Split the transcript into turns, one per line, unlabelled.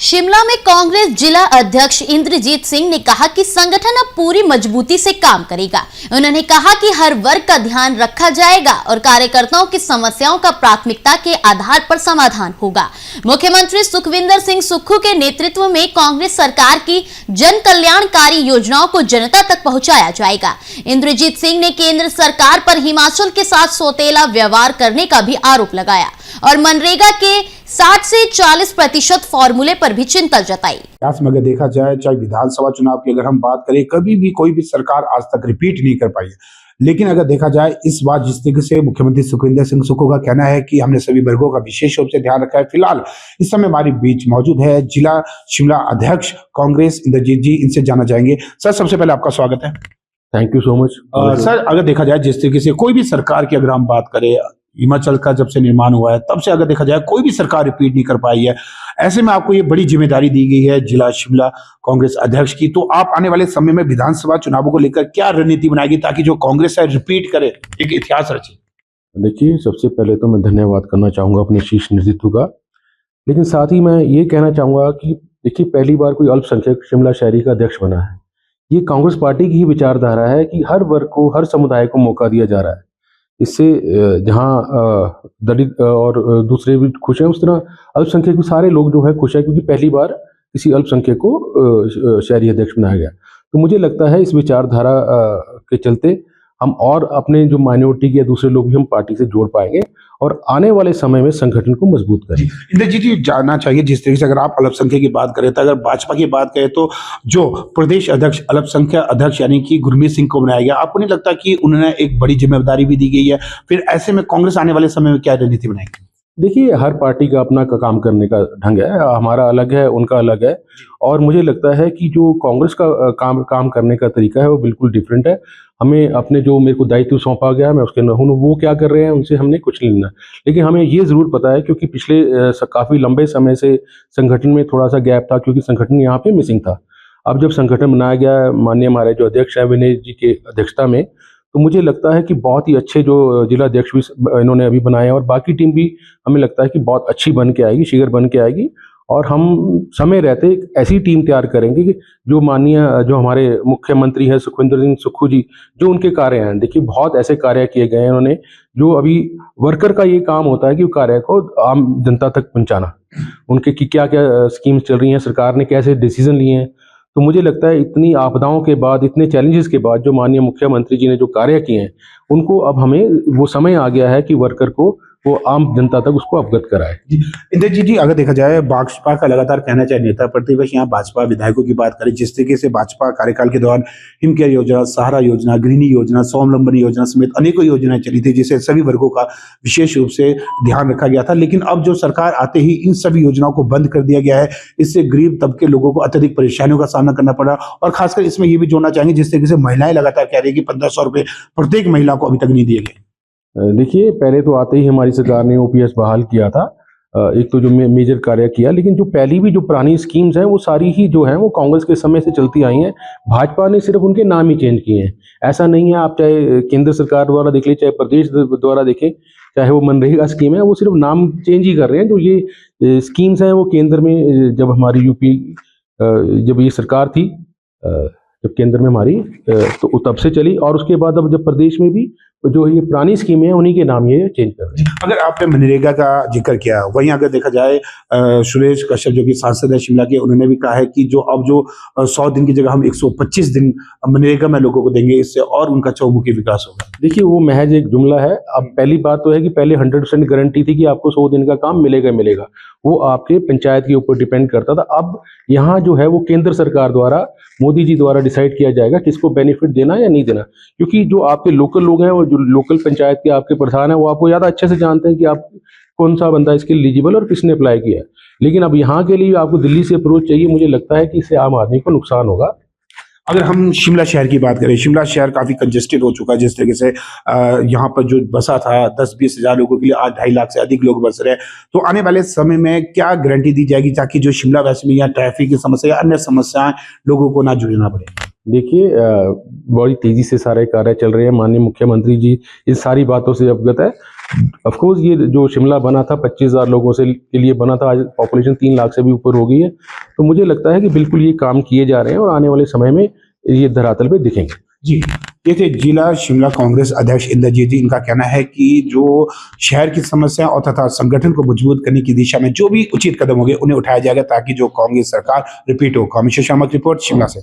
शिमला में कांग्रेस जिला अध्यक्ष इंद्रजीत सिंह ने कहा कि संगठन अब पूरी मजबूती से काम करेगा। उन्होंने कहा कि हर वर्ग का ध्यान रखा जाएगा और कार्यकर्ताओं की समस्याओं का प्राथमिकता के आधार पर समाधान होगा। मुख्यमंत्री सुखविंदर सिंह सुक्खू के नेतृत्व में कांग्रेस सरकार की जन कल्याणकारी योजनाओं को जनता तक पहुंचाया जाएगा। इंद्रजीत सिंह ने केंद्र सरकार पर हिमाचल के साथ सौतेला व्यवहार करने का भी आरोप लगाया और मनरेगा के 60 से 40% फॉर्मूले पर भी चिंता जताई।
में अगर देखा जाए, चाहे विधानसभा चुनाव की अगर हम बात करें, कभी भी कोई भी सरकार आज तक रिपीट नहीं कर पाई है। लेकिन अगर देखा जाए इस बार जिस तरीके से मुख्यमंत्री सुखविंदर सिंह सुक्खू का कहना है कि हमने सभी वर्गों का विशेष रूप से ध्यान रखा है। फिलहाल इस समय हमारे बीच मौजूद है जिला शिमला अध्यक्ष कांग्रेस इंद्रजीत जी, इनसे जाना चाहेंगे। सर, सबसे पहले आपका स्वागत है।
Thank you so much.
Sir, अगर देखा जाए जिस तरीके से कोई भी सरकार की अगर हम बात करें, हिमाचल का जब से निर्माण हुआ है तब से अगर देखा जाए कोई भी सरकार रिपीट नहीं कर पाई है। ऐसे में आपको ये बड़ी जिम्मेदारी दी गई है जिला शिमला कांग्रेस अध्यक्ष की, तो आप आने वाले समय में विधानसभा चुनावों को लेकर क्या रणनीति बनाएगी ताकि जो कांग्रेस है रिपीट करे, एक इतिहास रचे?
देखिए, सबसे पहले तो मैं धन्यवाद करना चाहूंगा अपने शीर्ष नेतृत्व का, लेकिन साथ ही मैं ये कहना चाहूंगा कि देखिए, पहली बार कोई अल्पसंख्यक शिमला शहरी का अध्यक्ष बना है। ये कांग्रेस पार्टी की ही विचारधारा है कि हर वर्ग को, हर समुदाय को मौका दिया जा रहा है। इससे जहाँ दलित और दूसरे भी खुश हैं, उस तरह अल्पसंख्यक भी सारे लोग जो है खुश हैं, क्योंकि पहली बार किसी अल्पसंख्यक को शहरी अध्यक्ष बनाया गया। तो मुझे लगता है इस विचारधारा के चलते हम और अपने जो माइनॉरिटी के दूसरे लोग भी हम पार्टी से जोड़ पाएंगे और आने वाले समय में संगठन को मजबूत करेंगे।
इंद्रजीत जी, जानना चाहिए जिस तरीके से अगर आप अल्पसंख्यक की बात करें, तो अगर भाजपा की बात करें तो जो प्रदेश अध्यक्ष अल्पसंख्यक अध्यक्ष यानी कि गुरमीत सिंह को बनाया गया, आपको नहीं लगता कि उन्हें एक बड़ी जिम्मेदारी भी दी गई है? फिर ऐसे में कांग्रेस आने वाले समय में क्या रणनीति बनाएगी?
देखिए, हर पार्टी का अपना काम करने का ढंग है, हमारा अलग है, उनका अलग है, और मुझे लगता है कि जो कांग्रेस का काम करने का तरीका है वो बिल्कुल डिफरेंट है। हमें अपने जो मेरे को दायित्व सौंपा गया, मैं उसके वो क्या कर रहे हैं उनसे हमने कुछ नहीं लेना, लेकिन हमें ये ज़रूर पता है क्योंकि पिछले काफ़ी लंबे समय से संगठन में थोड़ा सा गैप था, क्योंकि संगठन यहाँ पे मिसिंग था। अब जब संगठन बनाया गया, माननीय हमारे जो अध्यक्ष हैं विनय जी के अध्यक्षता में, तो मुझे लगता है कि बहुत ही अच्छे जो जिला अध्यक्ष भी इन्होंने अभी बनाए हैं और बाकी टीम भी हमें लगता है कि बहुत अच्छी बन के आएगी, शीघ्र बन के आएगी, और हम समय रहते एक ऐसी टीम तैयार करेंगे कि जो माननीय जो हमारे मुख्यमंत्री हैं सुखविंदर सिंह सुक्खू जी, जो उनके कार्य हैं, देखिए बहुत ऐसे कार्य किए गए हैं उन्होंने, जो अभी वर्कर का ये काम होता है कि वो कार्य को आम जनता तक पहुँचाना, उनके की क्या क्या स्कीम्स चल रही हैं, सरकार ने कैसे डिसीजन लिए हैं। तो मुझे लगता है इतनी आपदाओं के बाद, इतने चैलेंजेस के बाद जो माननीय मुख्यमंत्री जी ने जो कार्य किए हैं, उनको अब हमें वो समय आ गया है कि वर्कर को वो आम जनता तक उसको अवगत कराए।
इंद्रजीत जी, अगर देखा जाए भाजपा का लगातार कहना चाहिए नेता प्रतिपक्ष यहाँ भाजपा विधायकों की बात करें, जिस तरीके से भाजपा कार्यकाल के दौरान हिम केयर योजना, सहारा योजना, गृहिणी योजना, स्वावलंबन योजना समेत अनेकों योजनाएं चली थी, जिसे सभी वर्गों का विशेष रूप से ध्यान रखा गया था। लेकिन अब जो सरकार आते ही इन सभी योजनाओं को बंद कर दिया गया है। इससे गरीब तबके लोगों को अत्यधिक परेशानियों का सामना करना पड़ा, और खासकर इसमें ये भी जोड़ना चाहेंगे जिस तरीके से महिलाएं लगातार कह रही है कि 1500 रुपए प्रत्येक महिला को अभी तक नहीं दिए गए।
देखिए, पहले तो आते ही हमारी सरकार ने ओपीएस बहाल किया था, एक तो जो मेजर कार्य किया, लेकिन जो पहली भी जो पुरानी स्कीम्स हैं वो सारी ही जो हैं वो कांग्रेस के समय से चलती आई हैं। भाजपा ने सिर्फ उनके नाम ही चेंज किए हैं, ऐसा नहीं है। आप चाहे केंद्र सरकार द्वारा देख लें, चाहे प्रदेश द्वारा देखें, चाहे वो मनरेगा स्कीम है, वो सिर्फ नाम चेंज ही कर रहे हैं। जो ये स्कीम्स हैं वो केंद्र में जब हमारी यूपी जब ये सरकार थी, जब केंद्र में हमारी, तो तब से चली, और उसके बाद अब जब प्रदेश में भी जो ये पुरानी स्कीमें हैं उन्हीं के नाम ये चेंज कर रहे हैं।
अगर आपने मनरेगा का जिक्र किया, वहीं अगर देखा जाए सुरेश कश्यप जो कि सांसद है शिमला के, उन्होंने भी कहा है कि जो अब जो 100 दिन की जगह हम 125 दिन मनरेगा में लोगों को देंगे, इससे और उनका चौमुखी विकास होगा।
देखिए, वो महज एक जुमला है। अब पहली बात तो है कि पहले 100% गारंटी थी कि आपको 100 दिन का काम मिलेगा, वो आपके पंचायत के ऊपर डिपेंड करता था। अब यहाँ जो है वो केंद्र सरकार द्वारा, मोदी जी द्वारा डिसाइड किया जाएगा किसको बेनिफिट देना या नहीं देना, क्योंकि जो आपके लोकल लोग हैं, वो जो लोकल पंचायत के आपके प्रधान हैं, वो आपको ज़्यादा अच्छे से जानते हैं कि आप कौन सा बंदा इसके एलिजिबल और किसने अप्लाई किया है। लेकिन अब यहाँ के लिए आपको दिल्ली से अप्रोच चाहिए, मुझे लगता है कि इससे आम आदमी को नुकसान होगा।
अगर हम शिमला शहर की बात करें, शिमला शहर काफी कंजेस्टेड हो चुका है। जिस तरीके से यहाँ पर जो बसा था 10-20 हजार लोगों के लिए, आज 2.5 लाख से अधिक लोग बस रहे हैं। तो आने वाले समय में क्या गारंटी दी जाएगी ताकि जो शिमला वैसे में यहाँ ट्रैफिक की समस्या या अन्य समस्याएं लोगों को ना जूझना पड़े?
देखिए, बड़ी तेजी से सारे कार्य चल रहे हैं, माननीय मुख्यमंत्री जी इन सारी बातों से अवगत है। ऑफ कोर्स ये जो शिमला बना था 25,000 लोगों से के लिए बना था, आज पॉपुलेशन 3 लाख से भी ऊपर हो गई है। तो मुझे लगता है कि बिल्कुल ये काम किए जा रहे हैं और आने वाले समय में ये धरातल पे दिखेंगे।
जी, ये थे जिला शिमला कांग्रेस अध्यक्ष इंद्रजीत जी। इनका कहना है कि जो शहर की समस्या और तथा संगठन को मजबूत करने की दिशा में जो भी उचित कदम होंगे उन्हें उठाया जाएगा ताकि जो कांग्रेस सरकार रिपीट हो। कामेश्वर शर्मा की रिपोर्ट शिमला से।